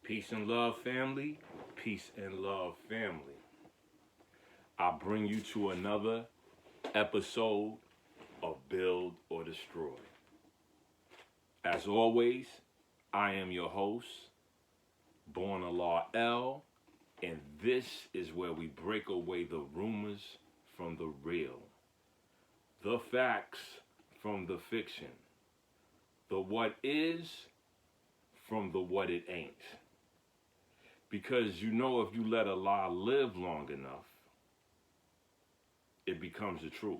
Peace and love, family. Peace and love, family. I bring you to another episode of Build or Destroy. As always, I am your host, Born Allah L, and this is where we break away the rumors from the real, the facts from the fiction, the what is from the what it ain't. Because you know, if you let a lie live long enough, it becomes the truth.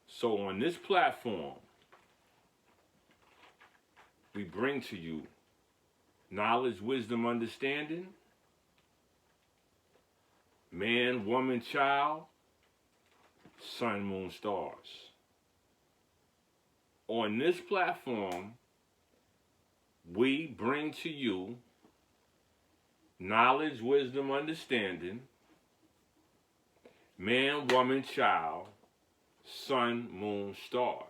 So on this platform, we bring to you knowledge, wisdom, understanding, man, woman, child, sun, moon, stars. On this platform, we bring to you knowledge, wisdom, understanding, man, woman, child, sun, moon, stars.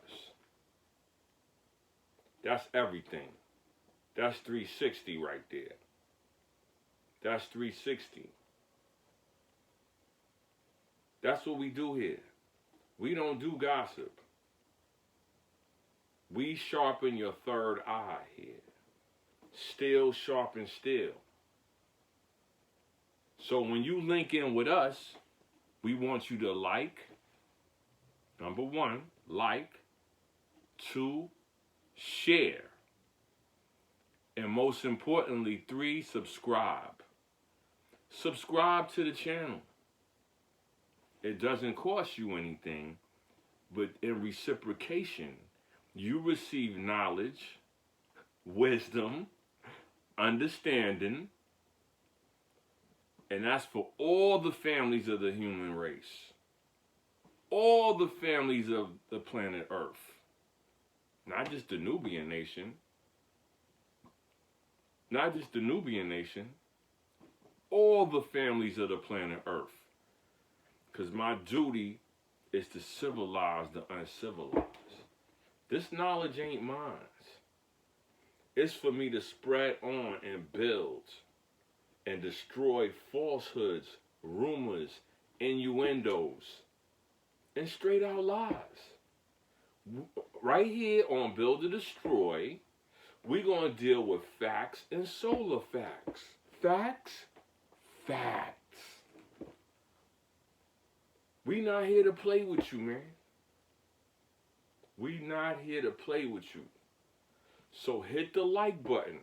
That's everything. That's 360 right there. That's 360. That's what we do here. We don't do gossip. We sharpen your third eye here. Steel sharpens steel. So when you link in with us, we want you to like, number one, like, two, share, and most importantly, three, subscribe. Subscribe to the channel. It doesn't cost you anything, but in reciprocation, you receive knowledge, wisdom, understanding, and that's for all the families of the human race. All the families of the planet Earth. Not just the Nubian nation. Not just the Nubian nation. All the families of the planet Earth. Because my duty is to civilize the uncivilized. This knowledge ain't mine. It's for me to spread on and build and destroy falsehoods, rumors, innuendos, and straight out lies. Right here on Build or Destroy, we're going to deal with facts and solar facts. Facts? Facts. We not here to play with you, man. We not here to play with you. So hit the like button.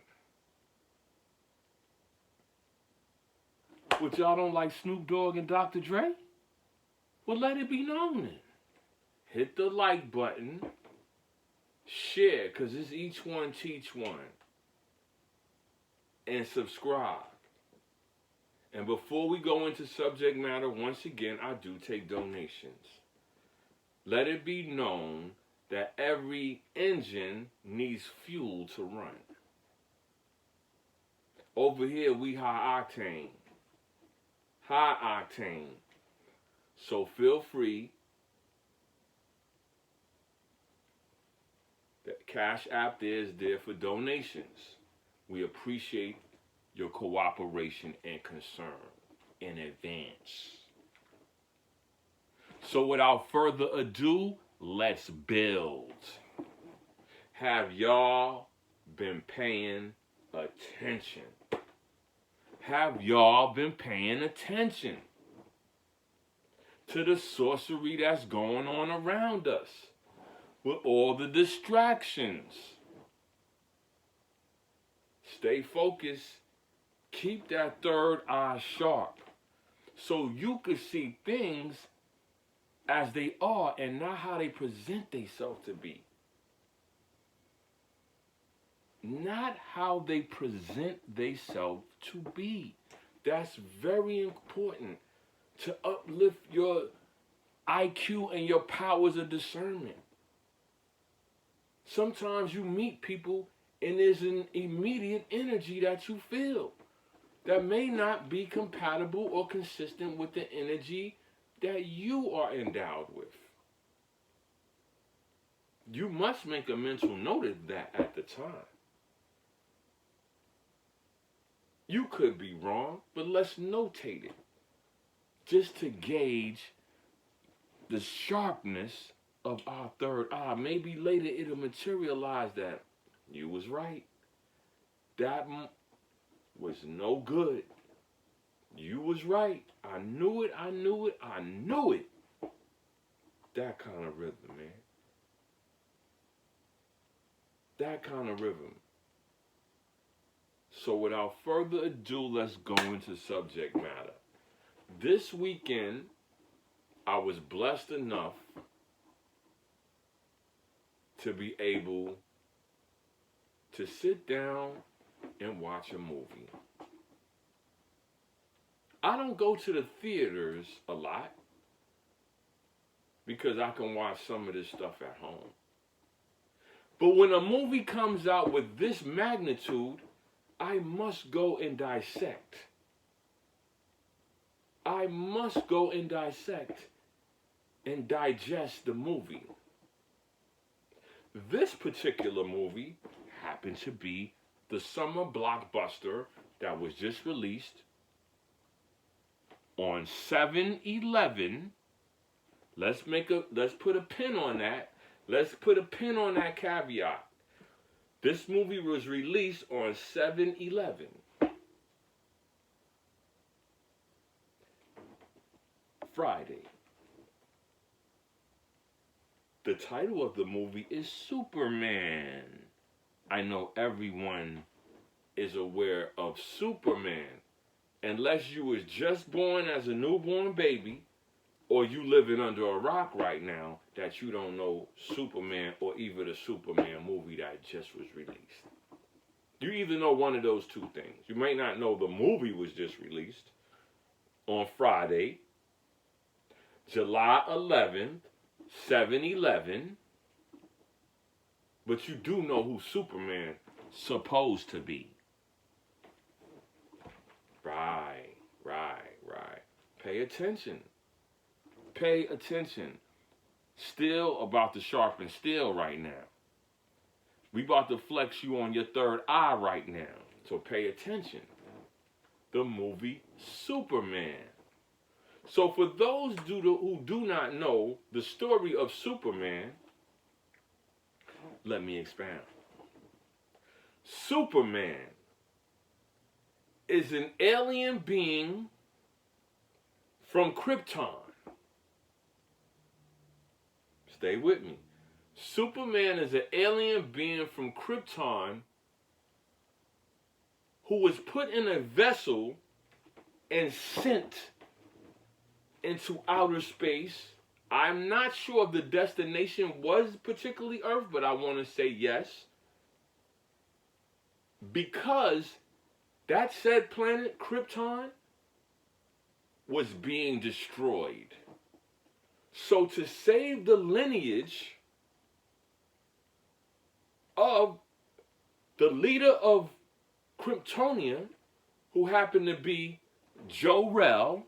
What, y'all don't like Snoop Dogg and Dr. Dre? Well, let it be known then. Hit the like button. Share, because it's each one teach one. And subscribe. And before we go into subject matter, once again, I do take donations. Let it be known that every engine needs fuel to run. Over here, we high octane. High octane. So feel free. The Cash App there is there for donations. We appreciate your cooperation and concern in advance. So without further ado, let's build. Have y'all been paying attention? Have y'all been paying attention to the sorcery that's going on around us with all the distractions? Stay focused. Keep that third eye sharp so you can see things as they are and not how they present themselves to be. Not how they present themselves to be. That's very important to uplift your IQ and your powers of discernment. Sometimes you meet people and there's an immediate energy that you feel that may not be compatible or consistent with the energy that you are endowed with. You must make a mental note of that at the time. You could be wrong, but let's notate it. Just to gauge the sharpness of our third eye. Maybe later it'll materialize that you was right. That was no good. You was right. I knew it, I knew it, I knew it. That kind of rhythm, man. That kind of rhythm. So without further ado, let's go into subject matter. This weekend, I was blessed enough to be able to sit down and watch a movie. I don't go to the theaters a lot because I can watch some of this stuff at home. But when a movie comes out with this magnitude, I must go and dissect. I must go and dissect and digest the movie. This particular movie happened to be the summer blockbuster that was just released on 7/11. Let's put a pin on that. Let's put a pin on that caveat. This movie was released on 7/11. Friday. The title of the movie is Superman. I know everyone is aware of Superman. Unless you was just born as a newborn baby, or you living under a rock right now, that you don't know Superman or even the Superman movie that just was released. You either know one of those two things. You may not know the movie was just released on Friday, July 11th, 7/11, but you do know who Superman supposed to be. Right. Pay attention. Pay attention. Still about to sharpen steel right now. We about to flex you on your third eye right now. So pay attention. The movie Superman. So for those who do not know the story of Superman, let me expound. Superman is an alien being from Krypton. Stay with me. Superman is an alien being from Krypton who was put in a vessel and sent into outer space. I'm not sure if the destination was particularly Earth, but I want to say yes. Because that said planet, Krypton, was being destroyed. So to save the lineage of the leader of Kryptonia, who happened to be Jor-El,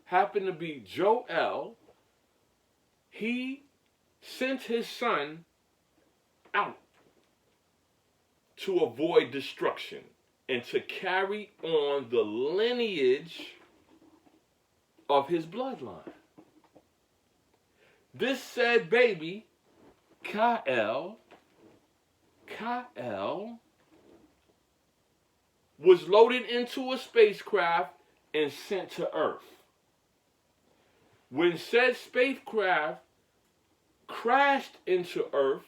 happened to be Jor-El, he sent his son out to avoid destruction and to carry on the lineage of his bloodline. This said baby, Kal, was loaded into a spacecraft and sent to Earth. When said spacecraft crashed into Earth,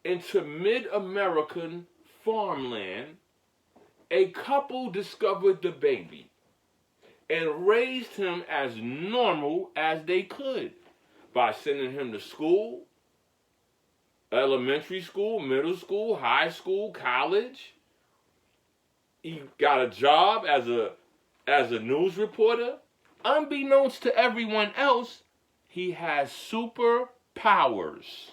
into mid-American farmland, a couple discovered the baby and raised him as normal as they could by sending him to school, elementary school, middle school, high school, college. He got a job as a news reporter. Unbeknownst to everyone else, he has superpowers.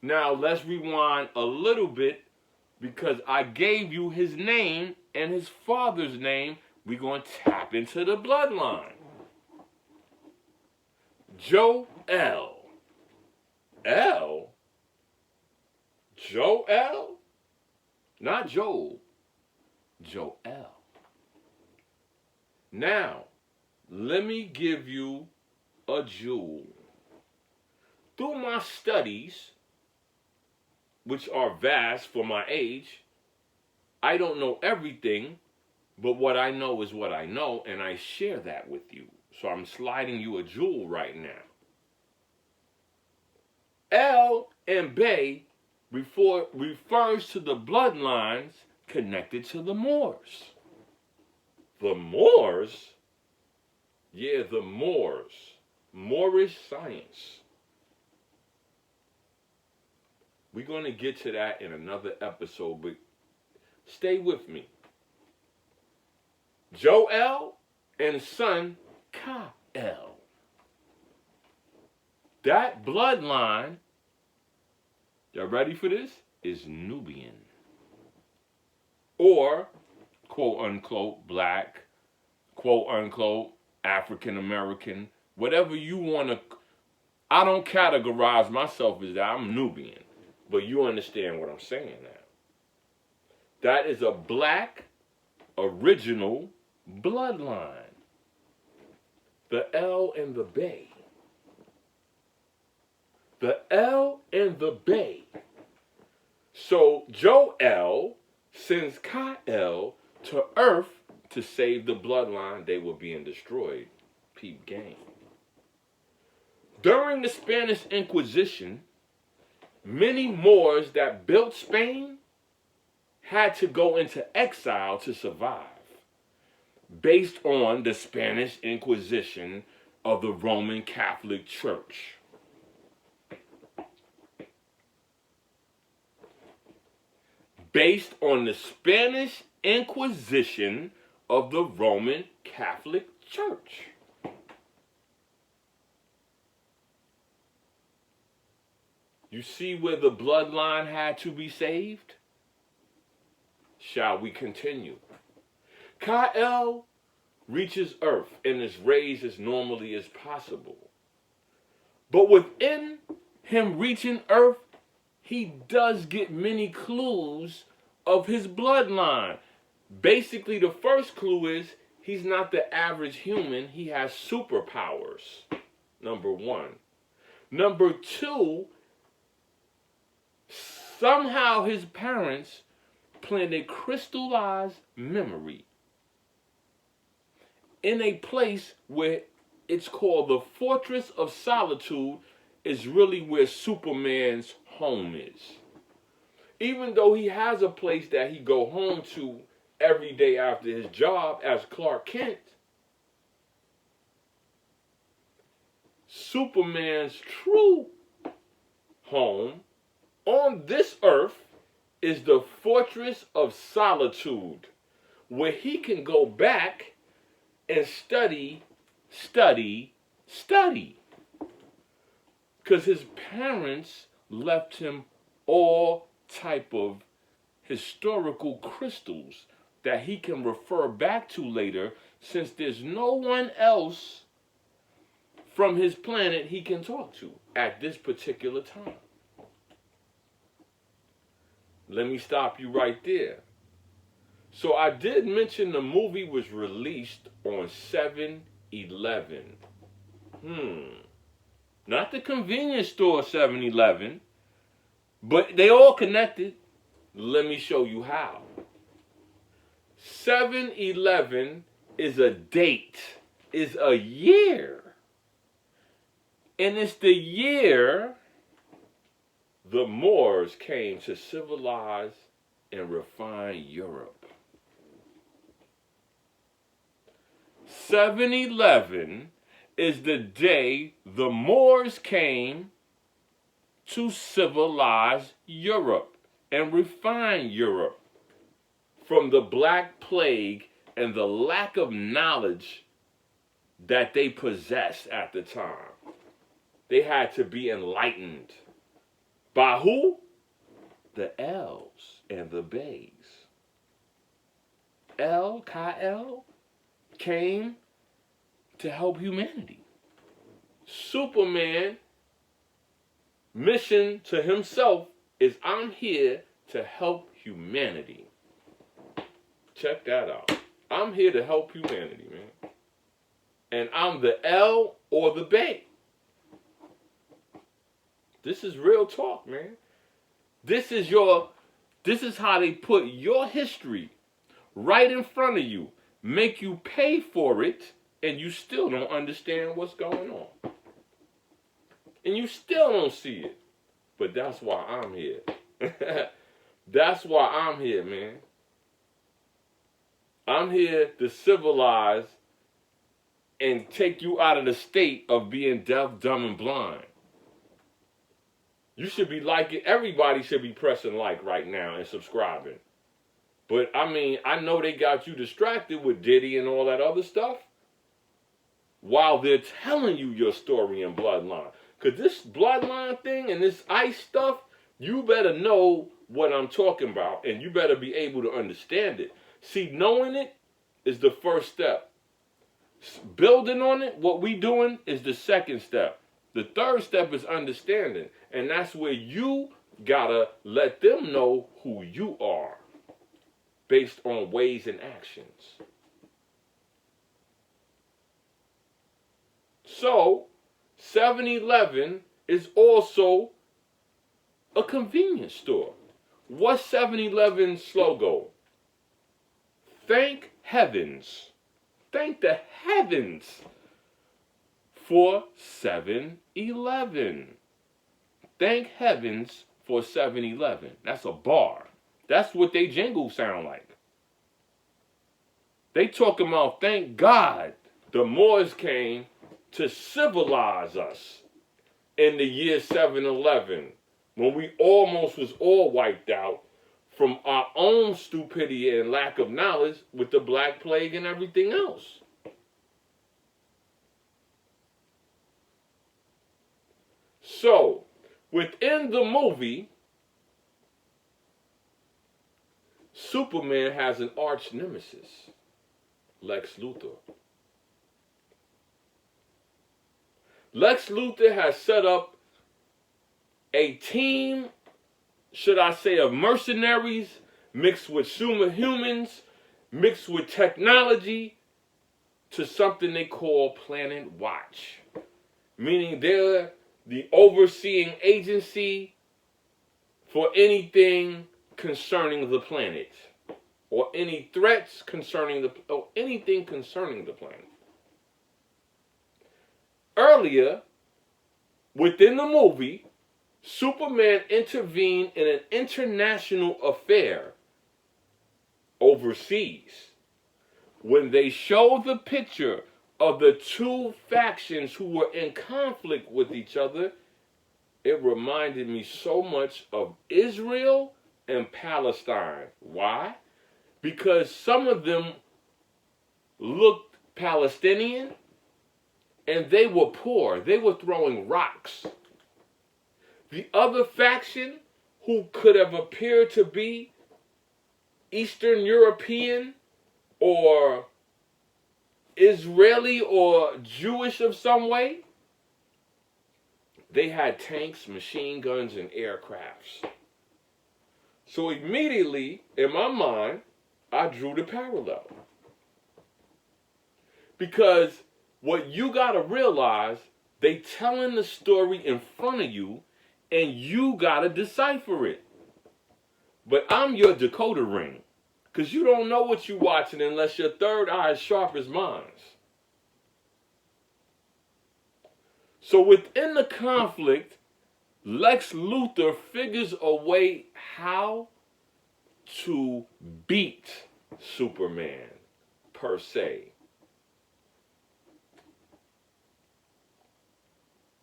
Now let's rewind a little bit, because I gave you his name and his father's name. We're going to tap into the bloodline. Jor-El. L? Joel? Not Joel. Joel. Now, let me give you a jewel. Through my studies, which are vast for my age, I don't know everything, but what I know is what I know, and I share that with you. So I'm sliding you a jewel right now. El and Bay refers to the bloodlines connected to the Moors. The Moors? Yeah, the Moors. Moorish science. We're going to get to that in another episode, but stay with me. Joel and son Kael. That bloodline, y'all ready for this? Is Nubian. Or, quote unquote, black, quote unquote, African American, whatever you want to. I don't categorize myself as that. I'm Nubian. But you understand what I'm saying now. That is a black original bloodline. The L and the Bay. The L and the Bay. So Joel sends Kael to Earth to save the bloodline. They were being destroyed. Peep game. During the Spanish Inquisition, many Moors that built Spain had to go into exile to survive, based on the Spanish Inquisition of the Roman Catholic Church. Based on the Spanish Inquisition of the Roman Catholic Church. You see where the bloodline had to be saved? Shall we continue? Kael reaches Earth and is raised as normally as possible. But within him reaching Earth, he does get many clues of his bloodline. Basically, the first clue is he's not the average human. He has superpowers, number one. Number two, somehow his parents planted crystallized memory in a place where it's called the Fortress of Solitude, is really where Superman's home is. Even though he has a place that he go home to every day after his job as Clark Kent, Superman's true home on this earth is the Fortress of Solitude, where he can go back and study. Because his parents left him all type of historical crystals that he can refer back to later, since there's no one else from his planet he can talk to at this particular time. Let me stop you right there. So I did mention the movie was released on 7-Eleven. Not the convenience store 7-Eleven, but they all connected. Let me show you how. 7-Eleven is a date, is a year. And it's the year the Moors came to civilize and refine Europe. 7-Eleven is the day the Moors came to civilize Europe and refine Europe from the Black Plague and the lack of knowledge that they possessed at the time. They had to be enlightened. By who? The L's and the Bays. Kael, came to help humanity. Superman mission to himself is I'm here to help humanity. Check that out. I'm here to help humanity, man. And I'm the L or the Bay. This is real talk, man. This is how they put your history right in front of you, make you pay for it, and you still don't understand what's going on. And you still don't see it. But that's why I'm here. That's why I'm here, man. I'm here to civilize and take you out of the state of being deaf, dumb, and blind. You should be liking, everybody should be pressing like right now and subscribing. But I mean, I know they got you distracted with Diddy and all that other stuff while they're telling you your story and bloodline. Because this bloodline thing and this ICE stuff, you better know what I'm talking about and you better be able to understand it. See, knowing it is the first step. Building on it, what we doing, is the second step. The third step is understanding. And that's where you gotta let them know who you are based on ways and actions. So, 7-Eleven is also a convenience store. What's 7-Eleven's slogan? Thank heavens. Thank the heavens for 7-Eleven. Thank heavens for 7-Eleven. That's a bar. That's what they jingle sound like. They talking about thank God the Moors came to civilize us in the year 7-Eleven, when we almost was all wiped out from our own stupidity and lack of knowledge with the Black Plague and everything else. So, within the movie, Superman has an arch nemesis, Lex Luthor. Lex Luthor has set up a team, should I say, of mercenaries mixed with superhumans, mixed with technology, to something they call Planet Watch. Meaning they're the overseeing agency for anything concerning the planet, or any threats concerning or anything concerning the planet. Earlier, within the movie, Superman intervened in an international affair overseas. When they showed the picture of the two factions who were in conflict with each other, it reminded me so much of Israel and Palestine. Why? Because some of them looked Palestinian and they were poor. They were throwing rocks. The other faction, who could have appeared to be Eastern European or Israeli or Jewish of some way, they had tanks, machine guns, and aircrafts. So immediately, in my mind, I drew the parallel. Because what you got to realize, they telling the story in front of you, and you got to decipher it. But I'm your decoder ring. Because you don't know what you're watching unless your third eye is sharp as mine. So within the conflict, Lex Luthor figures a way how to beat Superman, per se.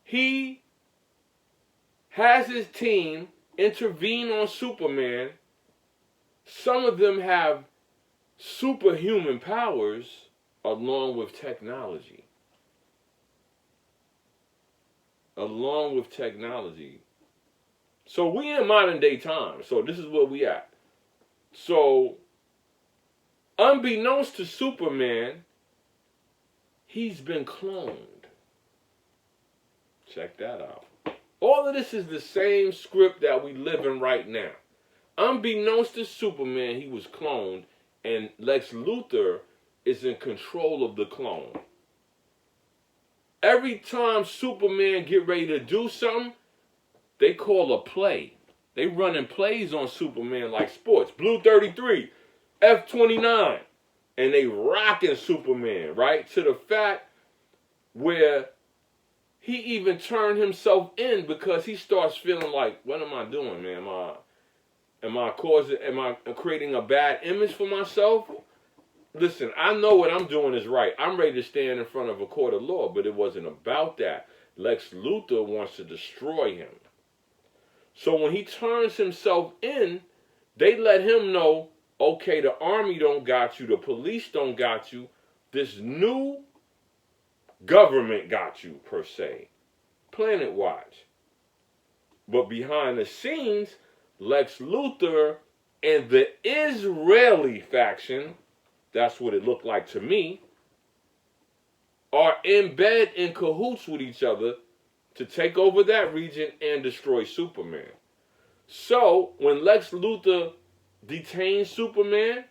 He has his team intervene on Superman. Some of them have superhuman powers along with technology. So we in modern day times. So this is where we at. So unbeknownst to Superman, he's been cloned. Check that out. All of this is the same script that we live in right now. Unbeknownst to Superman, he was cloned, and Lex Luthor is in control of the clone. Every time Superman get ready to do something, they call a play. They running plays on Superman like sports. Blue 33, F-29. And they rocking Superman, right? To the fact where he even turned himself in because he starts feeling like, what am I doing, man? Am I creating a bad image for myself? Listen, I know what I'm doing is right. I'm ready to stand in front of a court of law, but it wasn't about that. Lex Luthor wants to destroy him. So when he turns himself in, they let him know, okay, the army don't got you, the police don't got you, this new government got you, per se. Planet Watch. But behind the scenes, Lex Luthor and the Israeli faction, that's what it looked like to me, are in bed in cahoots with each other to take over that region and destroy Superman. So, when Lex Luthor detains Superman,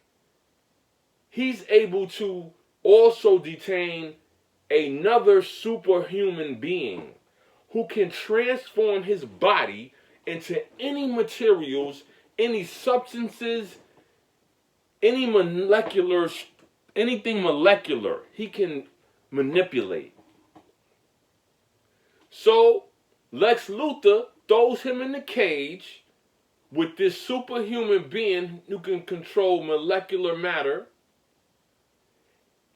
he's able to also detain another superhuman being who can transform his body into any materials, any substances, anything molecular he can manipulate. So Lex Luthor throws him in the cage with this superhuman being who can control molecular matter,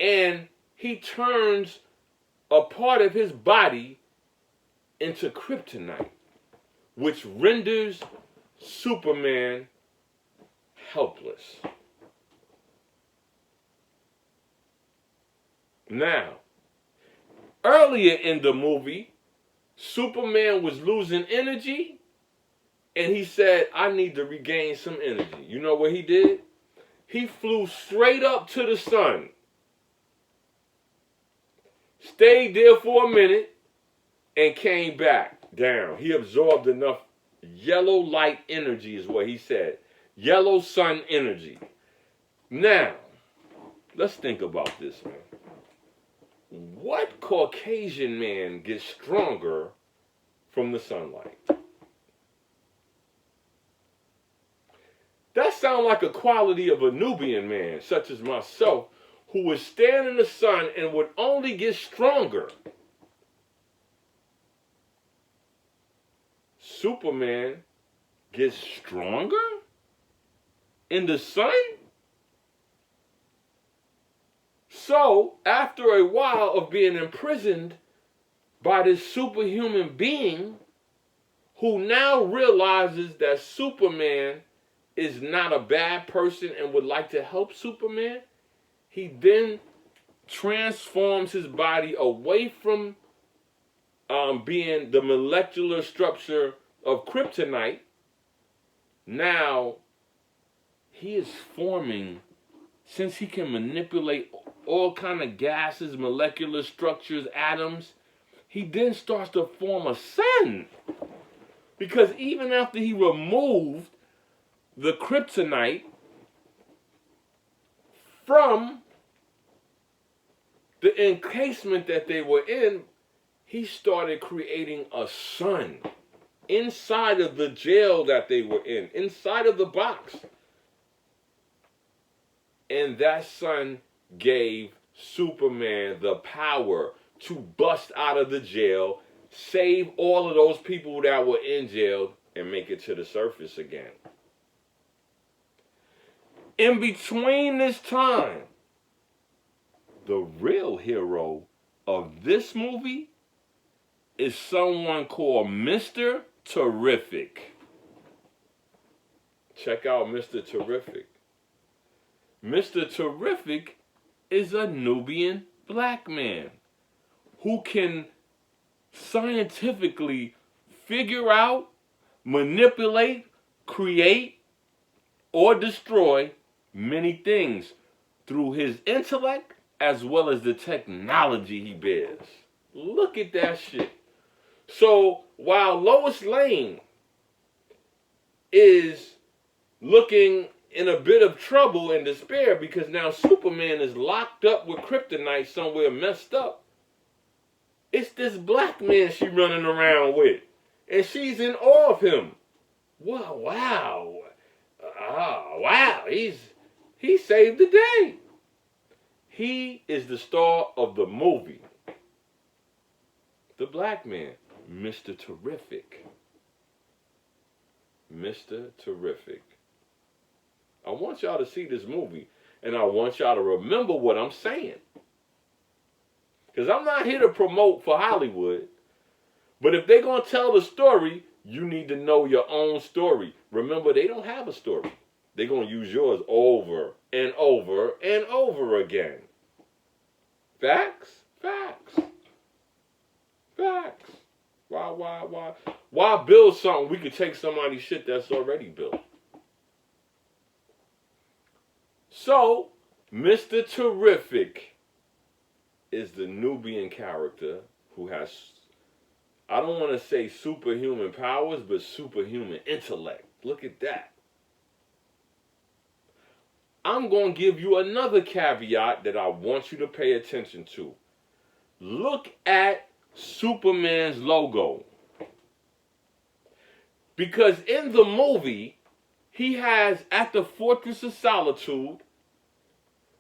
and he turns a part of his body into kryptonite, which renders Superman helpless. Now, earlier in the movie, Superman was losing energy, and he said, I need to regain some energy. You know what he did? He flew straight up to the sun, stayed there for a minute, and came back down. He absorbed enough yellow light energy, is what he said. Yellow sun energy. Now, let's think about this, man. What Caucasian man gets stronger from the sunlight? That sounds like a quality of a Nubian man, such as myself, who would stand in the sun and would only get stronger. Superman gets stronger in the sun? So, after a while of being imprisoned by this superhuman being who now realizes that Superman is not a bad person and would like to help Superman, he then transforms his body away from being the molecular structure of kryptonite. Now, he is forming, since he can manipulate all kind of gases, molecular structures, atoms, he then starts to form a sun. Because even after he removed the kryptonite from the encasement that they were in, he started creating a sun inside of the jail that they were in, inside of the box. And that sun gave Superman the power to bust out of the jail, save all of those people that were in jail, and make it to the surface again. In between this time, the real hero of this movie is someone called Mr. Terrific. Check out Mr. Terrific. Mr. Terrific is a Nubian black man who can scientifically figure out, manipulate, create, or destroy many things through his intellect as well as the technology he bears. Look at that shit. So while Lois Lane is looking in a bit of trouble and despair because now Superman is locked up with kryptonite somewhere messed up, it's this Blackman she running around with. And she's in awe of him. Wow, wow. Wow. He saved the day. He is the star of the movie. The Blackman. Mr. Terrific. Mr. Terrific. I want y'all to see this movie, and I want y'all to remember what I'm saying. Because I'm not here to promote for Hollywood, but if they're going to tell the story, you need to know your own story. Remember, they don't have a story. They're going to use yours over and over and over again. Facts? Facts. Facts. Why build something we could take somebody's shit that's already built? So, Mr. Terrific is the Nubian character who has, I don't want to say superhuman powers, but superhuman intellect. Look at that. I'm going to give you another caveat that I want you to pay attention to. Look at Superman's logo. Because in the movie, he has, at the Fortress of Solitude,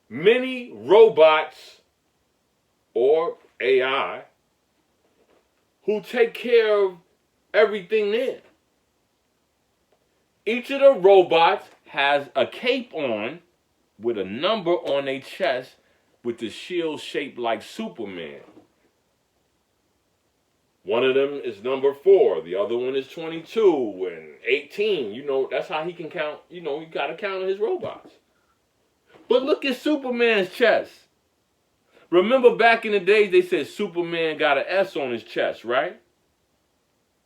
many robots or AI who take care of everything there. Each of the robots has a cape on with a number on their chest with the shield shaped like Superman. One of them is number 4. The other one is 22 and 18. You know, that's how he can count. You know, you got to count his robots. But look at Superman's chest. Remember back in the days they said Superman got an S on his chest, right?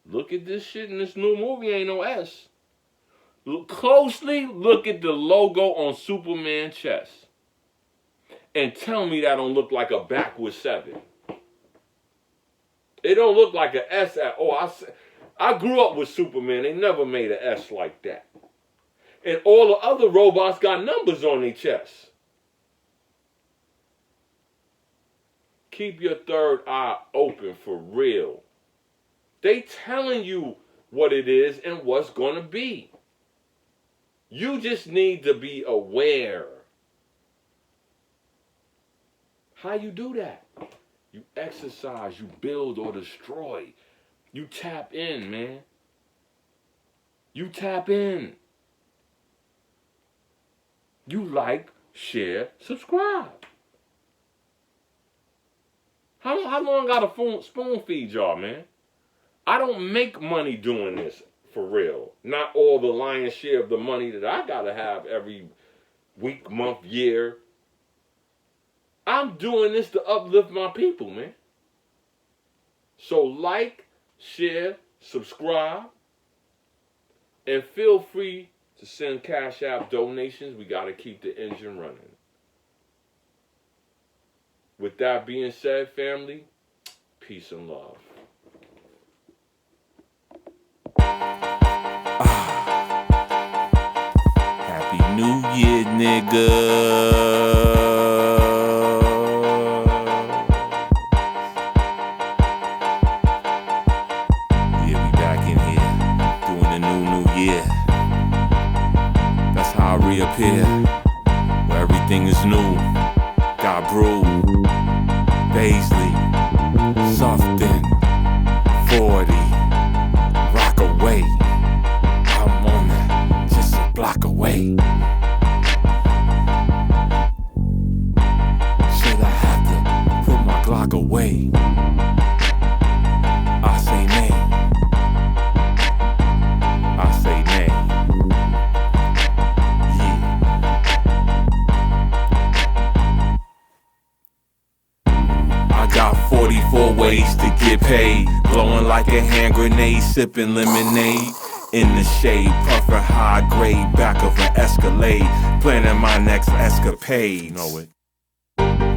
Look at this shit in this new movie. Ain't no S. Closely look at the logo on Superman's chest. And tell me that don't look like a backwards 7. It don't look like an S at all. I grew up with Superman. They never made an S like that. And all the other robots got numbers on their chests. Keep your third eye open for real. They telling you what it is and what's going to be. You just need to be aware. How you do that? You exercise, you build or destroy. You tap in, man. You tap in. You like, share, subscribe. How long I gotta spoon feed y'all, man? I don't make money doing this for real. Not all the lion's share of the money that I gotta have every week, month, year. I'm doing this to uplift my people, man. So like, share, subscribe, and feel free to send Cash App donations. We got to keep the engine running. With that being said, family, peace and love. Happy New Year, nigga. Reappear where everything is new. Got Brew, Paisley, Soften, 40, Rockaway. I'm on that, just a block away. Should I have to put my Glock away? I say nay. I say nay. Got 44 ways to get paid. Blowing like a hand grenade, sipping lemonade. In the shade, puffing high grade, back of an Escalade. Planning my next escapade. Know it.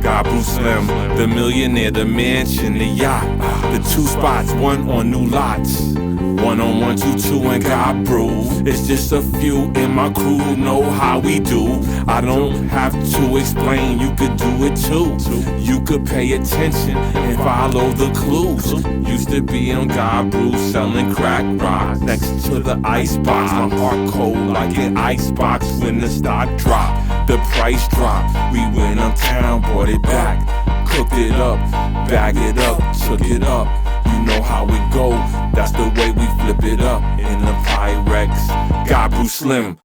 God Bruce Slim, the millionaire, the mansion, the yacht, the 2 spots, 1 on new lots. 1 on 122 and God Brew. It's just a few in my crew who know how we do. I don't have to explain, you could do it too. You could pay attention and follow the clues. Used to be on God Brew selling crack rock next to the icebox. My heart cold like an icebox when the stock dropped. The price dropped, we went uptown, brought it back. Cooked it up, bag it up, took it up. You know how it go, that's the way we flip it up. In the Pyrex, God Bruce Slim.